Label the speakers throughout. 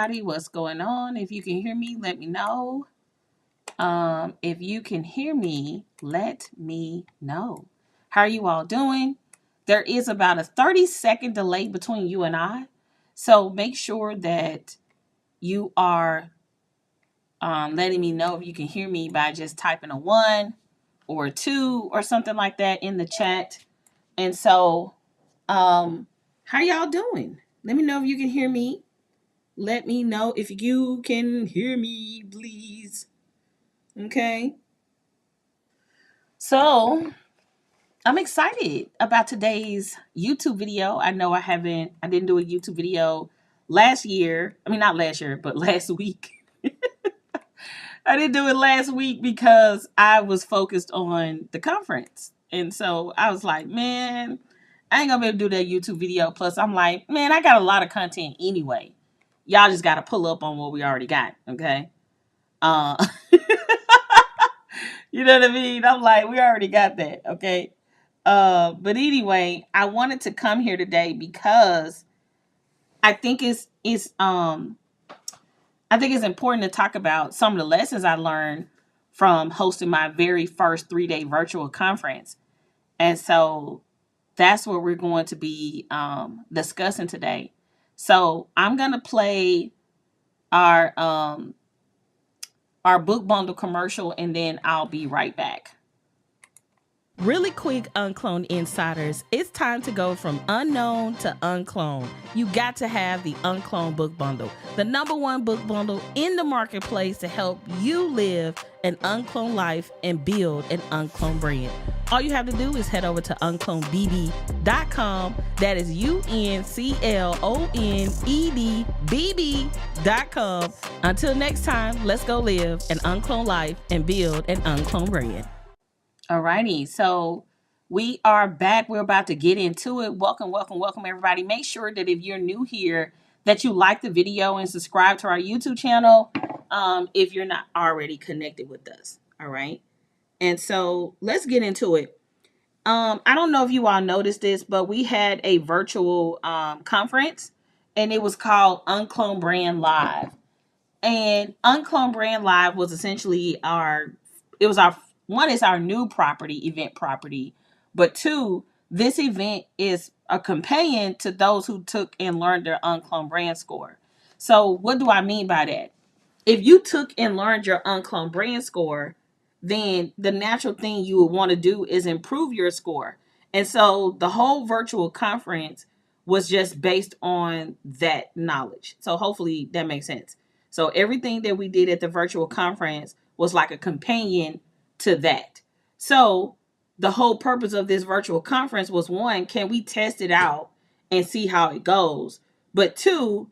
Speaker 1: everybody. What's going on? If you can hear me, let me know. If you can hear me, let me know. How are you all doing? There is about a 30-second delay between you and I. So make sure that you are letting me know if you can hear me by just typing a 1 or a 2 or something like that in the chat. And so, how y'all doing? Let me know if you can hear me. Let me know if you can hear me, please. Okay. So, I'm excited about today's YouTube video. I know I didn't do a YouTube video last year. I mean, not last year, but last week. I didn't do it last week because I was focused on the conference. And so I was like, man, I ain't gonna be able to do that YouTube video. Plus, I'm like, man, I got a lot of content anyway. Y'all just got to pull up on what we already got. Okay. Uh, you know what I mean? I'm like, we already got that. Okay. But anyway, I wanted to come here today because I think I think it's important to talk about some of the lessons I learned from hosting my very first 3-day virtual conference. And so that's what we're going to be discussing today. So I'm going to play our book bundle commercial and then I'll be right back. Really quick, Uncloned Insiders, it's time to go from unknown to uncloned. You got to have the Uncloned Book Bundle, the #1 book bundle in the marketplace to help you live an uncloned life and build an uncloned brand. All you have to do is head over to unclonedbb.com. That is UnClonedBB.com. Until next time, let's go live an uncloned life and build an uncloned brand. Alrighty, so we are back. We're about to get into it. Welcome, welcome, welcome, everybody. Make sure that if you're new here, that you like the video and subscribe to our YouTube channel if you're not already connected with us. All right, and so let's get into it. I don't know if you all noticed this, but we had a virtual conference, and it was called UnCloned Brand Live. And UnCloned Brand Live was essentially our one is our new event property, but two, this event is a companion to those who took and learned their UnCloned Brand Score. So what do I mean by that? If you took and learned your UnCloned Brand Score, then the natural thing you would want to do is improve your score. And so the whole virtual conference was just based on that knowledge. So hopefully that makes sense. So everything that we did at the virtual conference was like a companion to that. So the whole purpose of this virtual conference was, one, can we test it out and see how it goes? But two,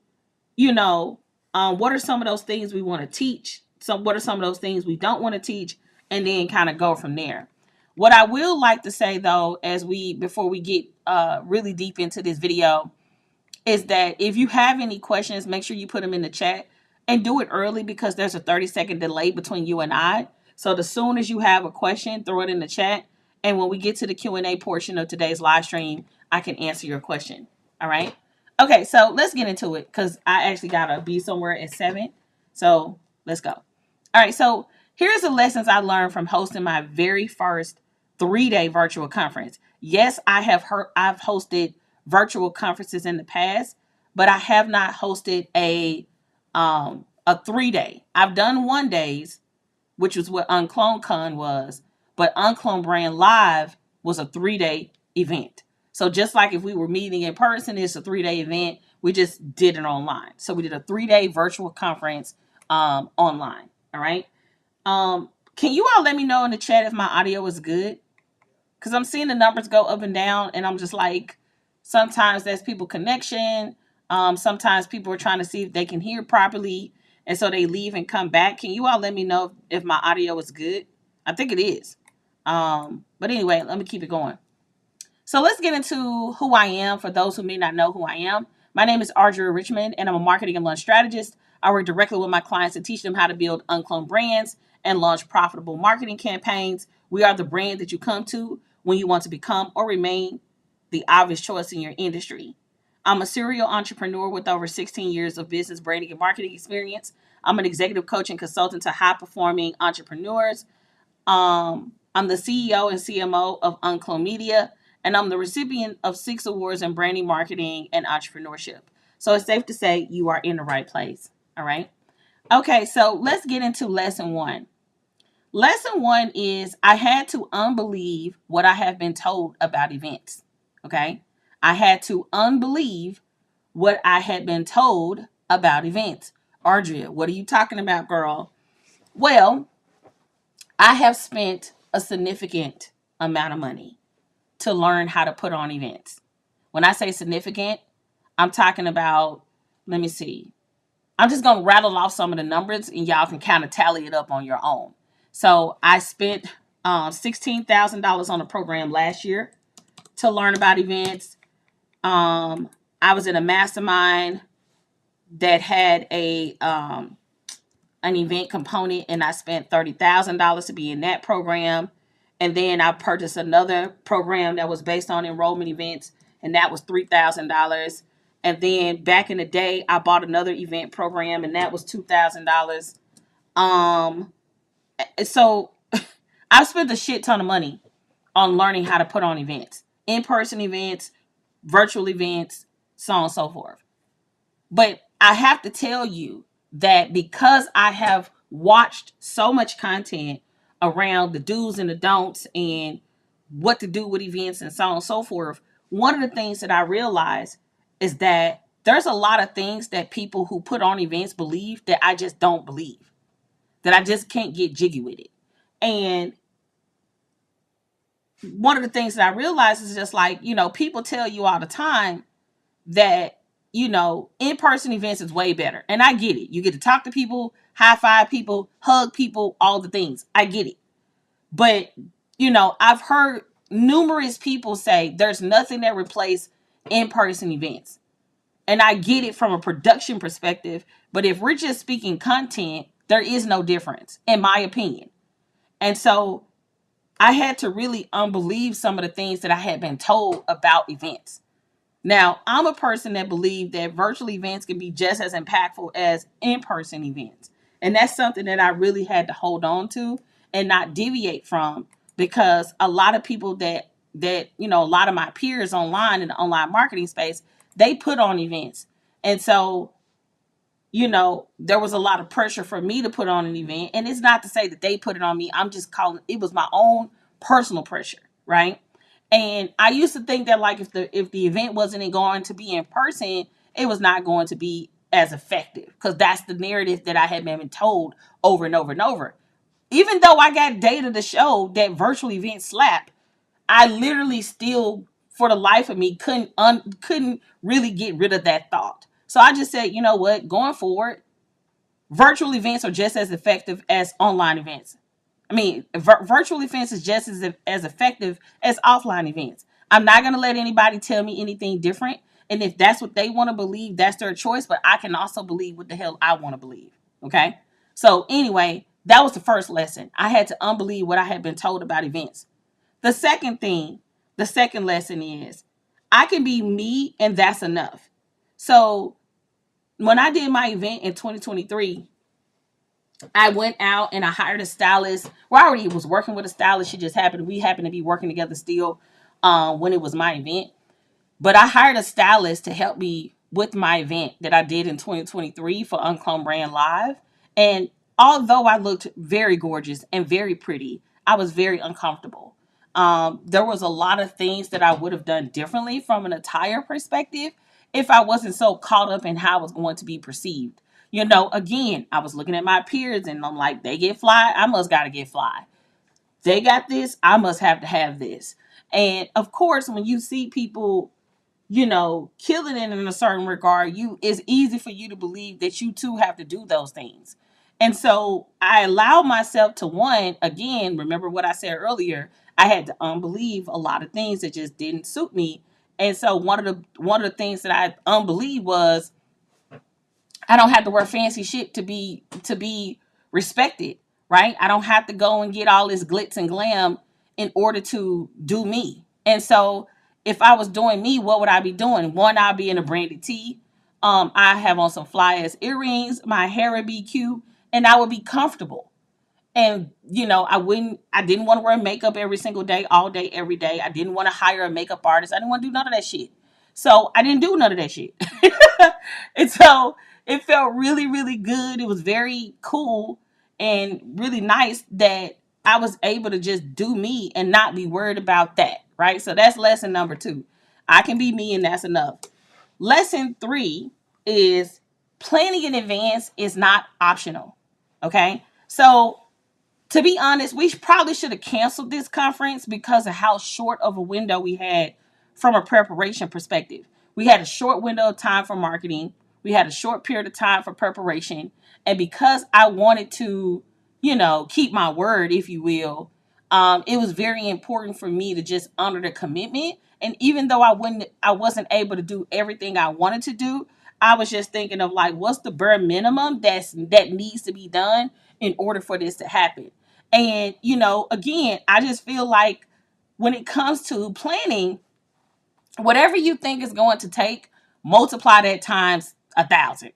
Speaker 1: what are some of those things we want to teach? What are some of those things we don't want to teach? And then kind of go from there. What I will like to say though, before we get really deep into this video, is that if you have any questions, make sure you put them in the chat and do it early because there's a 30-second delay between you and I. So as soon as you have a question, throw it in the chat. And when we get to the Q&A portion of today's live stream, I can answer your question. All right. Okay, so let's get into it because I actually got to be somewhere at 7. So let's go. All right, so here's the lessons I learned from hosting my very first 3-day virtual conference. Yes, I've hosted virtual conferences in the past, but I have not hosted a 3-day. I've done 1-days, which was what UnCloned Con was, but UnCloned Brand Live was a 3-day event. So just like if we were meeting in person, it's a 3-day event. We just did it online. So we did a 3-day virtual conference online. All right. Can you all let me know in the chat if my audio is good? Because I'm seeing the numbers go up and down, and I'm just like, sometimes that's people connection. Sometimes people are trying to see if they can hear properly, and so they leave and come back. Can you all let me know if my audio is good? I think it is. But anyway, let me keep it going. So let's get into who I am for those who may not know who I am. My name is Audria Richmond, and I'm a marketing and launch strategist. I work directly with my clients to teach them how to build uncloned brands and launch profitable marketing campaigns. We are the brand that you come to when you want to become or remain the obvious choice in your industry. I'm a serial entrepreneur with over 16 years of business branding and marketing experience. I'm an executive coach and consultant to high performing entrepreneurs. I'm the CEO and CMO of UnCloned Media, and I'm the recipient of 6 awards in branding, marketing, and entrepreneurship. So it's safe to say you are in the right place. All right. Okay, so let's get into lesson one. Lesson one is I had to unbelieve what I have been told about events. Okay. I had to unbelieve what I had been told about events. Audria, what are you talking about, girl? Well, I have spent a significant amount of money to learn how to put on events. When I say significant, I'm talking about, let me see. I'm just going to rattle off some of the numbers and y'all can kind of tally it up on your own. So I spent $16,000 on a program last year to learn about events. I was in a mastermind that had an event component, and I spent $30,000 to be in that program. And then I purchased another program that was based on enrollment events, and that was $3,000. And then back in the day, I bought another event program, and that was $2,000. So I spent a shit ton of money on learning how to put on events, in-person events, virtual events, so on and so forth. But I have to tell you that because I have watched so much content around the do's and the don'ts and what to do with events and so on and so forth, one of the things that I realized is that there's a lot of things that people who put on events believe that I just don't believe, that I just can't get jiggy with it. And one of the things that I realized is just like, people tell you all the time that, in-person events is way better. And I get it. You get to talk to people, high five people, hug people, all the things. I get it. But, I've heard numerous people say there's nothing that replaces in-person events. And I get it from a production perspective. But if we're just speaking content, there is no difference, in my opinion. And so I had to really unbelieve some of the things that I had been told about events. Now, I'm a person that believes that virtual events can be just as impactful as in-person events. And that's something that I really had to hold on to and not deviate from, because a lot of people that a lot of my peers online in the online marketing space, they put on events. And so, there was a lot of pressure for me to put on an event. And it's not to say that they put it on me. I'm just calling it was my own personal pressure, right? And I used to think that, like, if the event wasn't going to be in person, it was not going to be as effective, because that's the narrative that I had been told over and over and over. Even though I got data to show that virtual events slap, I literally still, for the life of me, couldn't really get rid of that thought. So I just said, you know what, going forward, virtual events are just as effective as online events. I mean, virtual events is just as effective as offline events. I'm not going to let anybody tell me anything different. And if that's what they want to believe, that's their choice. But I can also believe what the hell I want to believe. Okay. So anyway, that was the first lesson. I had to unbelieve what I had been told about events. The second lesson is I can be me, and that's enough. So when I did my event in 2023, I went out and I hired a stylist. Well, I already was working with a stylist. We happened to be working together still when it was my event. But I hired a stylist to help me with my event that I did in 2023 for UnCloned Brand Live. And although I looked very gorgeous and very pretty, I was very uncomfortable. There was a lot of things that I would have done differently from an attire perspective if I wasn't so caught up in how I was going to be perceived. Again, I was looking at my peers and I'm like, they get fly, I must gotta get fly. They got this, I must have to have this. And of course, when you see people, killing it in a certain regard, it's easy for you to believe that you too have to do those things. And so I allowed myself to, one, again, remember what I said earlier, I had to unbelieve a lot of things that just didn't suit me. And so one of the things that I unbelieved was I don't have to wear fancy shit to be respected, right? I don't have to go and get all this glitz and glam in order to do me. And so if I was doing me, what would I be doing? One, I'll be in a branded tee. I have on some fly ass earrings. My hair would be cute, and I would be comfortable. And I didn't want to wear makeup every single day, all day, every day. I didn't want to hire a makeup artist. I didn't want to do none of that shit. So I didn't do none of that shit. And so it felt really, really good. It was very cool and really nice that I was able to just do me and not be worried about that. Right. So that's lesson number 2. I can be me and that's enough. Lesson 3 is planning in advance is not optional. Okay. So to be honest, we probably should have canceled this conference because of how short of a window we had from a preparation perspective. We had a short window of time for marketing. We had a short period of time for preparation. And because I wanted to, keep my word, if you will, it was very important for me to just honor the commitment. And even though I wasn't able to do everything I wanted to do, I was just thinking of like, what's the bare minimum that needs to be done in order for this to happen. And, again, I just feel like when it comes to planning, whatever you think is going to take, multiply that times 1,000.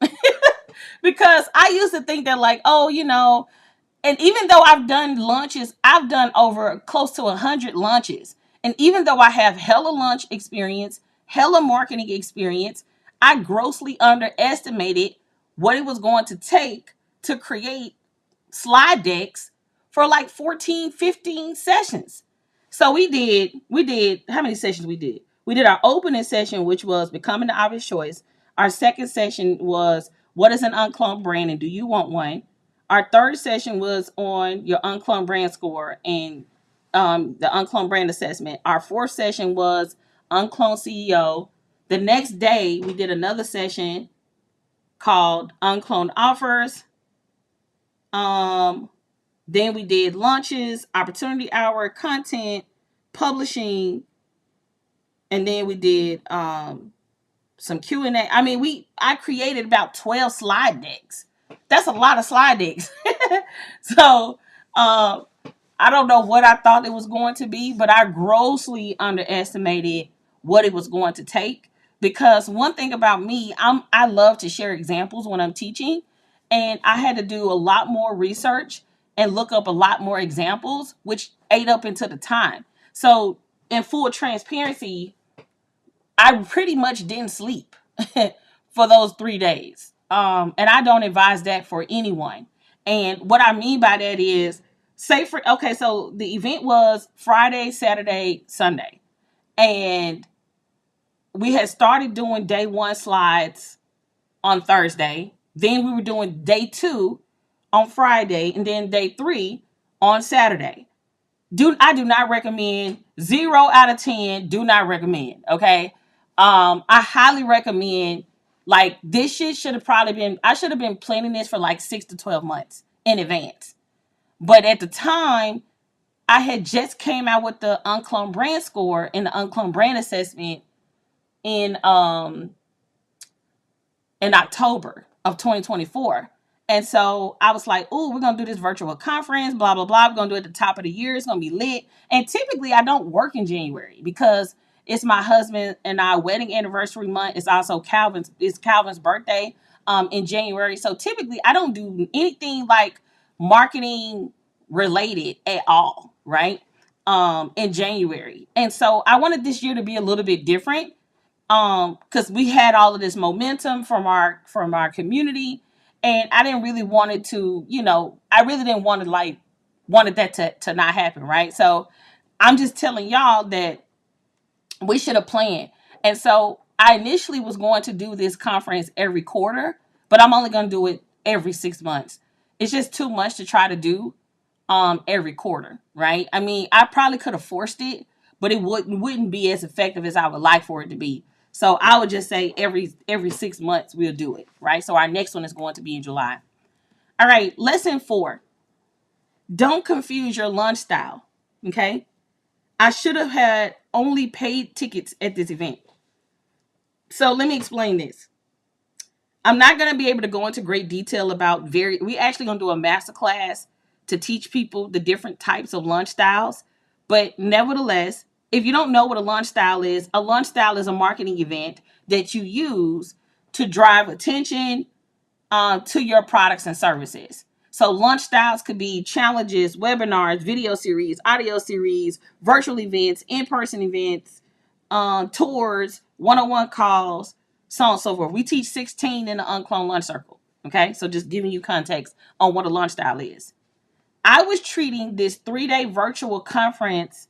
Speaker 1: Because I used to think that like, and even though I've done lunches, I've done over close to 100 lunches. And even though I have hella lunch experience, hella marketing experience, I grossly underestimated what it was going to take to create slide decks for like 14, 15 sessions. So we did how many sessions we did? We did our opening session, which was becoming the obvious choice. Our second session was what is an uncloned brand and do you want one? Our third session was on your uncloned brand score and the uncloned brand assessment. Our fourth session was uncloned CEO. The next day, we did another session called uncloned offers. Then we did launches, opportunity hour, content, publishing, and then we did some Q&A. I mean, I created about 12 slide decks. That's a lot of slide decks. So I don't know what I thought it was going to be, but I grossly underestimated what it was going to take. Because one thing about me, I love to share examples when I'm teaching, and I had to do a lot more research and look up a lot more examples, which ate up into the time. So in full transparency, I pretty much didn't sleep for those 3 days. And I don't advise that for anyone. And what I mean by that is, so the event was Friday, Saturday, Sunday. And we had started doing day 1 slides on Thursday. Then we were doing day 2 on Friday, and then day 3 on Saturday. I do not recommend. 0 out of 10. Do not recommend. Okay. I highly recommend. Like, this shit should have probably been. I should have been planning this for like 6 to 12 months in advance. But at the time, I had just came out with the UnCloned Brand Score and the UnCloned Brand Assessment in October of 2024. And so I was like, oh, we're going to do this virtual conference, blah, blah, blah. We're going to do it at the top of the year. It's going to be lit. And typically I don't work in January because it's my husband and our wedding anniversary month. It's also Calvin's birthday in January. So typically I don't do anything like marketing related at all, right? In January. And so I wanted this year to be a little bit different. Because we had all of this momentum from our community, and I didn't really want it to, I really didn't want to wanted that to not happen, right? So I'm just telling y'all that we should have planned. And so I initially was going to do this conference every quarter, but I'm only going to do it every 6 months. It's just too much to try to do every quarter, right? I mean, I probably could have forced it, but it wouldn't be as effective as I would like for it to be. So I would just say every 6 months we'll do it, right? So our next one is going to be in July. All right, lesson 4. Don't confuse your lunch style, okay? I should have had only paid tickets at this event. So let me explain this. I'm not going to be able to go into great detail about we actually going to do a masterclass to teach people the different types of lunch styles. But nevertheless, If you don't know what a lunch style is, a lunch style is a marketing event that you use to drive attention to your products and services. So lunch styles could be challenges, webinars, video series, audio series, virtual events, in-person events, tours, one-on-one calls, so on and so forth. We teach 16 in the UnCloned Lunch Circle. Okay, so just giving you context on what a lunch style is. I was treating this 3-day virtual conference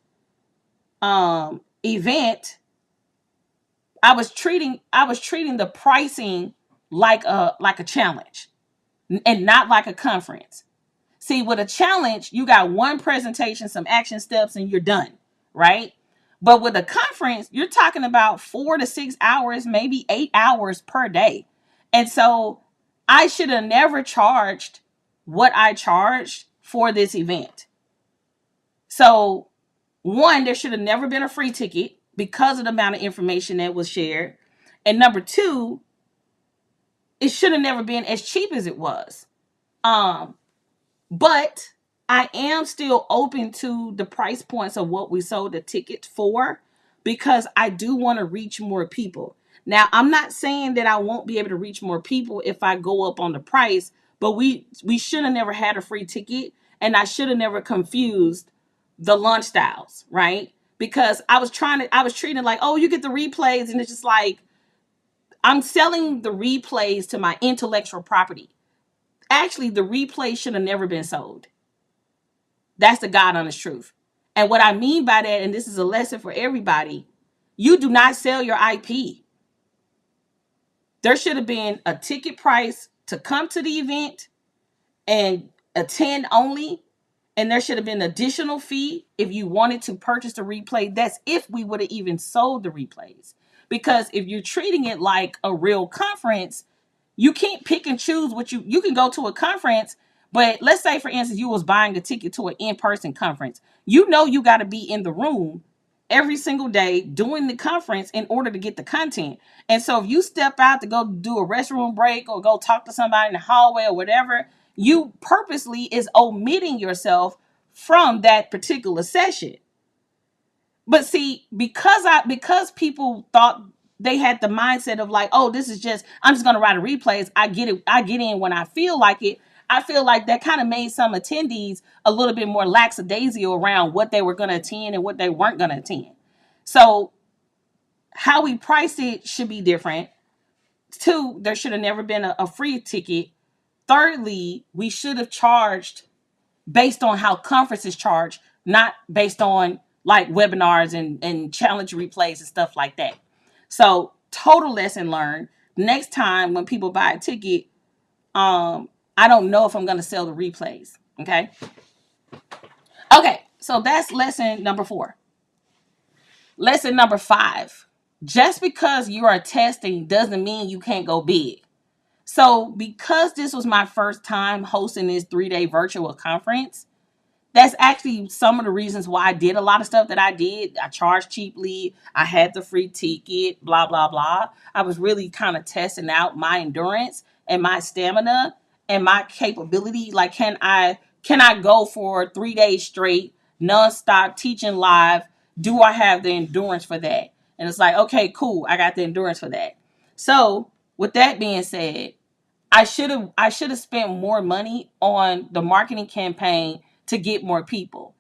Speaker 1: event. I was treating the pricing like a challenge and not like a conference. See, with a challenge, you got one presentation, some action steps, and you're done, right? But with a conference, you're talking about 4 to 6 hours, maybe 8 hours per day. And so I should have never charged what I charged for this event. So, one, there should have never been a free ticket because of the amount of information that was shared. And number two, it should have never been as cheap as it was. Um, But I am still open to the price points of what we sold the tickets for because I do want to reach more people. Now, I'm not saying that I won't be able to reach more people if I go up on the price, but we should have never had a free ticket, and I should have never confused the lunch styles, right? Because I was treating it like, oh, you get the replays, and it's just like I'm selling the replays to my intellectual property. Actually, the replay should have never been sold. That's the God honest truth. And what I mean by that, and this is a lesson for everybody, you do not sell your IP. There should have been a ticket price to come to the event and attend only. And there should have been an additional fee if you wanted to purchase the replay. That's if we would have even sold the replays. Because if you're treating it like a real conference, you can't pick and choose what you can go to a conference, but let's say for instance you was buying a ticket to an in-person conference. You got to be in the room every single day doing the conference in order to get the content. And so if you step out to go do a restroom break or go talk to somebody in the hallway or whatever, you purposely is omitting yourself from that particular session. But see, because people thought they had the mindset of like, oh, this is just I'm just gonna write a replays. I get in when I feel like it. I feel like that kind of made some attendees a little bit more lackadaisical around what they were gonna attend and what they weren't gonna attend. So how we priced it should be different. Two, there should have never been a free ticket. Thirdly, we should have charged based on how conferences charge, not based on like webinars and challenge replays and stuff like that. So total lesson learned. Next time when people buy a ticket, I don't know if I'm going to sell the replays. Okay. Okay. So that's lesson number 4. Lesson number 5. Just because you are testing doesn't mean you can't go big. So because this was my first time hosting this 3-day virtual conference, that's actually some of the reasons why I did a lot of stuff that I did. I charged cheaply. I had the free ticket, blah, blah, blah. I was really kind of testing out my endurance and my stamina and my capability. Like, can I go for 3 days straight, nonstop teaching live? Do I have the endurance for that? And it's like, okay, cool. I got the endurance for that. So with that being said, I should have spent more money on the marketing campaign to get more people.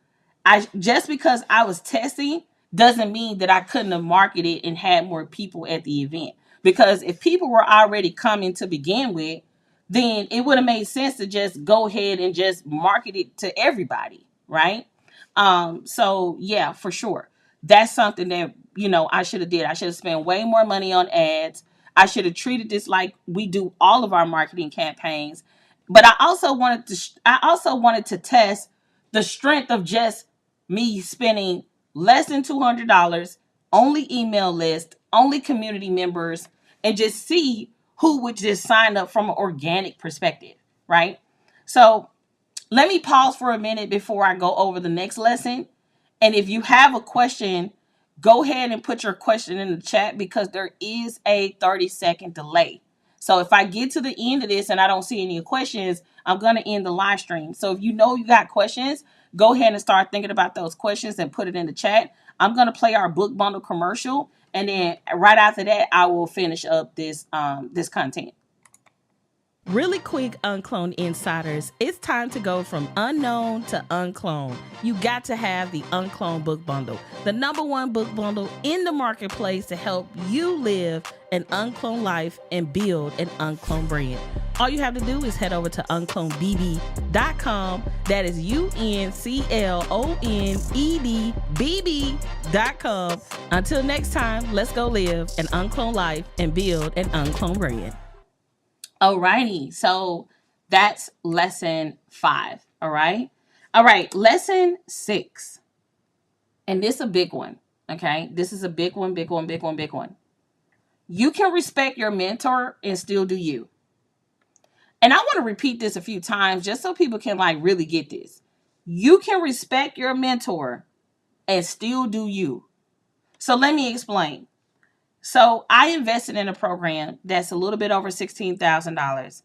Speaker 1: I just because I was testing doesn't mean that I couldn't have marketed and had more people at the event. Because if people were already coming to begin with, then it would have made sense to just go ahead and just market it to everybody, right? So yeah, for sure. That's something that, I should have did. I should have spent way more money on ads. I should have treated this like we do all of our marketing campaigns. But I also wanted to test the strength of just me spending less than $200, only email list, only community members, and just see who would just sign up from an organic perspective, right? So let me pause for a minute before I go over the next lesson. And if you have a question, go ahead and put your question in the chat because there is a 30-second delay. So if I get to the end of this and I don't see any questions, I'm going to end the live stream. So if you know you got questions, go ahead and start thinking about those questions and put it in the chat. I'm going to play our book bundle commercial. And then right after that, I will finish up this content. Really quick, UnCloned Insiders, it's time to go from unknown to uncloned. You got to have the UnCloned Book Bundle, the #1 book bundle in the marketplace to help you live an uncloned life and build an uncloned brand. All you have to do is head over to unclonedbb.com. That is UnClonedBB.com. Until next time, let's go live an uncloned life and build an uncloned brand. Alrighty, so that's lesson 5. All right, lesson 6, and this is a big one. Okay, this is a big one. You can respect your mentor and still do you. And I want to repeat this a few times just so people can like really get this. You can respect your mentor and still do you. So let me explain. So I invested in a program that's a little bit over $16,000.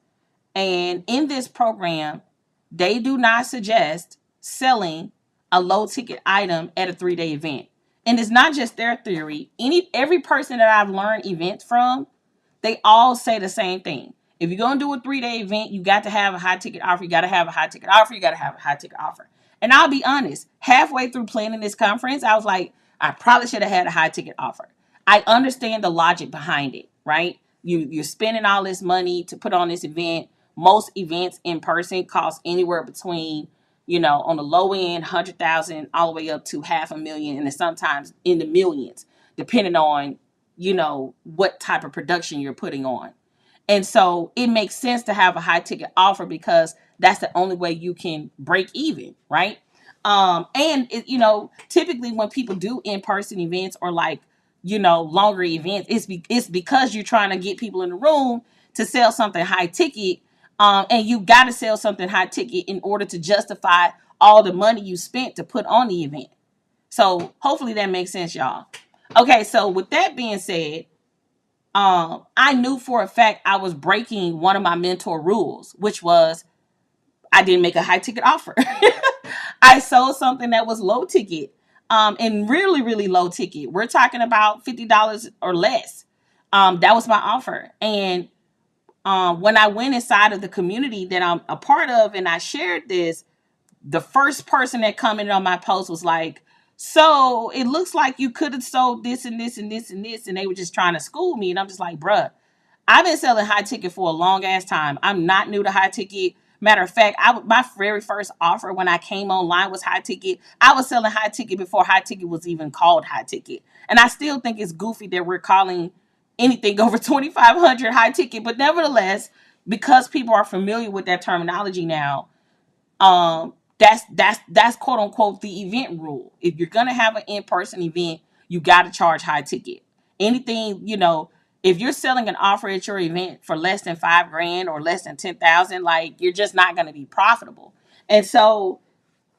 Speaker 1: And in this program, they do not suggest selling a low ticket item at a 3-day event. And it's not just their theory. Every person that I've learned events from, they all say the same thing. If you're going to do a 3-day event, you got to have a high ticket offer. You got to have a high ticket offer. You got to have a high ticket offer. And I'll be honest, halfway through planning this conference, I was like, I probably should have had a high ticket offer. I understand the logic behind it, right? You're spending all this money to put on this event. Most events in person cost anywhere between, on the low end, 100,000 all the way up to $500,000, and then sometimes in the millions, depending on, what type of production you're putting on. And so it makes sense to have a high ticket offer because that's the only way you can break even, right? Typically when people do in-person events or longer events, it's because you're trying to get people in the room to sell something high ticket. And you got to sell something high ticket in order to justify all the money you spent to put on the event. So hopefully that makes sense, y'all. Okay, so with that being said, I knew for a fact I was breaking one of my mentor rules, which was I didn't make a high ticket offer. I sold something that was low ticket, and really, really low ticket. We're talking about $50 or less. That was my offer. And when I went inside of the community that I'm a part of and I shared this, the first person that commented on my post was like, so it looks like you could have sold this and this and this and this. And they were just trying to school me. And I'm just like, bruh, I've been selling high ticket for a long ass time. I'm not new to high ticket. Matter of fact, my very first offer when I came online was high ticket. I was selling high ticket before high ticket was even called high ticket. And I still think it's goofy that we're calling anything over 2,500 high ticket. But nevertheless, because people are familiar with that terminology now, that's quote unquote the event rule. If you're gonna have an in-person event, you got to charge high ticket. Anything, if you're selling an offer at your event for less than $5,000 or less than 10,000, like you're just not going to be profitable. And so,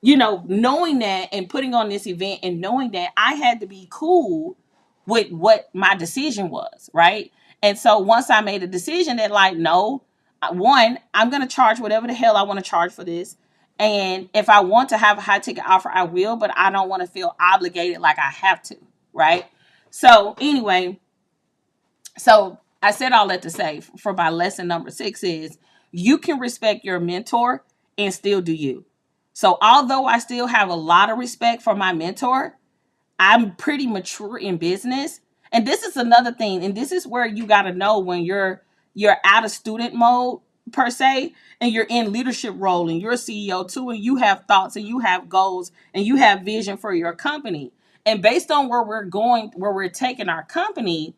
Speaker 1: knowing that and putting on this event and knowing that, I had to be cool with what my decision was, right? And so once I made a decision that no, one, I'm going to charge whatever the hell I want to charge for this. And if I want to have a high ticket offer, I will, but I don't want to feel obligated like I have to, right? So anyway, so I said all that to say for my lesson number 6 is you can respect your mentor and still do you. So although I still have a lot of respect for my mentor, I'm pretty mature in business. And this is another thing. And this is where you got to know when you're out of student mode per se, and you're in leadership role and you're a CEO too, and you have thoughts and you have goals and you have vision for your company. And based on where we're going, where we're taking our company,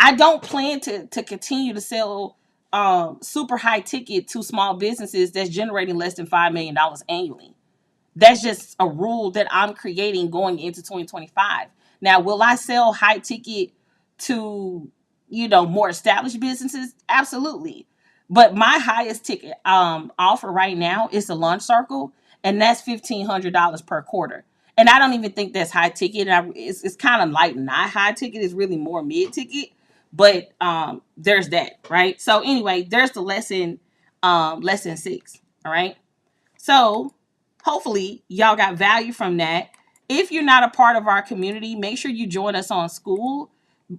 Speaker 1: I don't plan to continue to sell super high ticket to small businesses that's generating less than $5 million annually. That's just a rule that I'm creating going into 2025. Now, will I sell high ticket to, more established businesses? Absolutely. But my highest ticket offer right now is the lunch circle, and that's $1,500 per quarter. And I don't even think that's high ticket. It's kind of like not high ticket. It's really more mid ticket. But there's that, right? So anyway, there's the lesson 6. All right. So hopefully y'all got value from that. If you're not a part of our community, make sure you join us on School.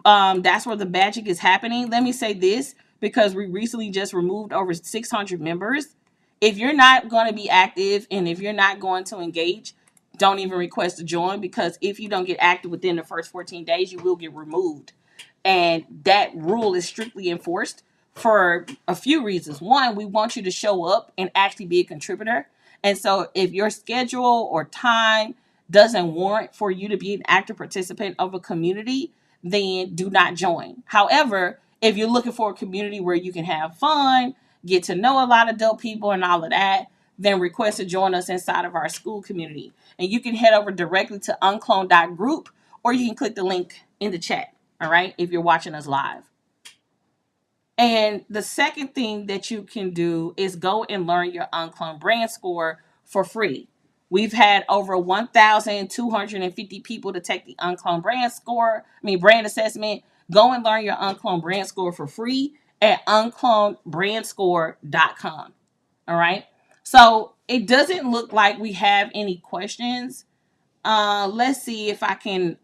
Speaker 1: That's where the magic is happening. Let me say this, because we recently just removed over 600 members. If you're not going to be active and if you're not going to engage, don't even request to join, because if you don't get active within the first 14 days, you will get removed. And that rule is strictly enforced for a few reasons. One, we want you to show up and actually be a contributor. And so if your schedule or time doesn't warrant for you to be an active participant of a community, then do not join. However, if you're looking for a community where you can have fun, get to know a lot of dope people and all of that, then request to join us inside of our school community. And you can head over directly to uncloned.group, or you can click the link in the chat, all right, if you're watching us live. And the second thing that you can do is go and learn your UnCloned Brand Score for free. We've had over 1,250 people to take the UnCloned Brand Assessment. Go and learn your UnCloned Brand Score for free at unclonedbrandscore.com. All right. So it doesn't look like we have any questions. Let's see if I can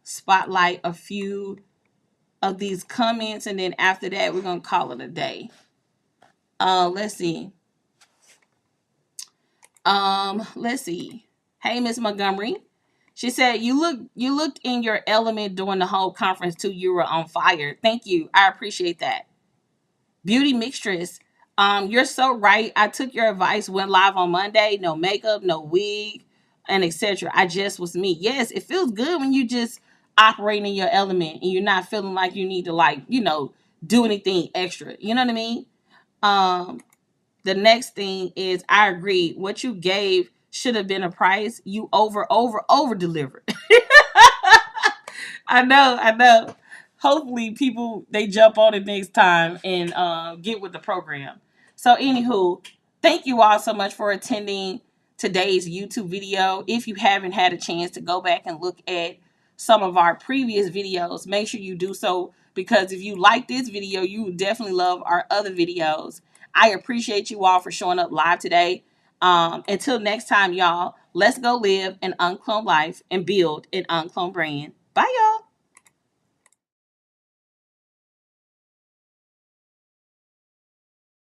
Speaker 1: spotlight a few of these comments, and then after that we're gonna call it a day. Let's see. Let's see. Hey, Miss Montgomery. She said you looked in your element during the whole conference too. You were on fire. Thank you. I appreciate that. Beauty Mixtress. You're so right. I took your advice, went live on Monday. No makeup, no wig, and etc. I just was me. Yes, it feels good when you just operating in your element and you're not feeling like you need to, like, do anything extra. You know what I mean? The next thing is, I agree. What you gave should have been a price. You over delivered. I know. Hopefully people, they jump on it next time and get with the program. So anywho, thank you all so much for attending today's YouTube video. If you haven't had a chance to go back and look at some of our previous videos, make sure you do so, because if you like this video, you would definitely love our other videos. I appreciate you all for showing up live today. Until next time, y'all, let's go live an uncloned life and build an uncloned brand. Bye, y'all.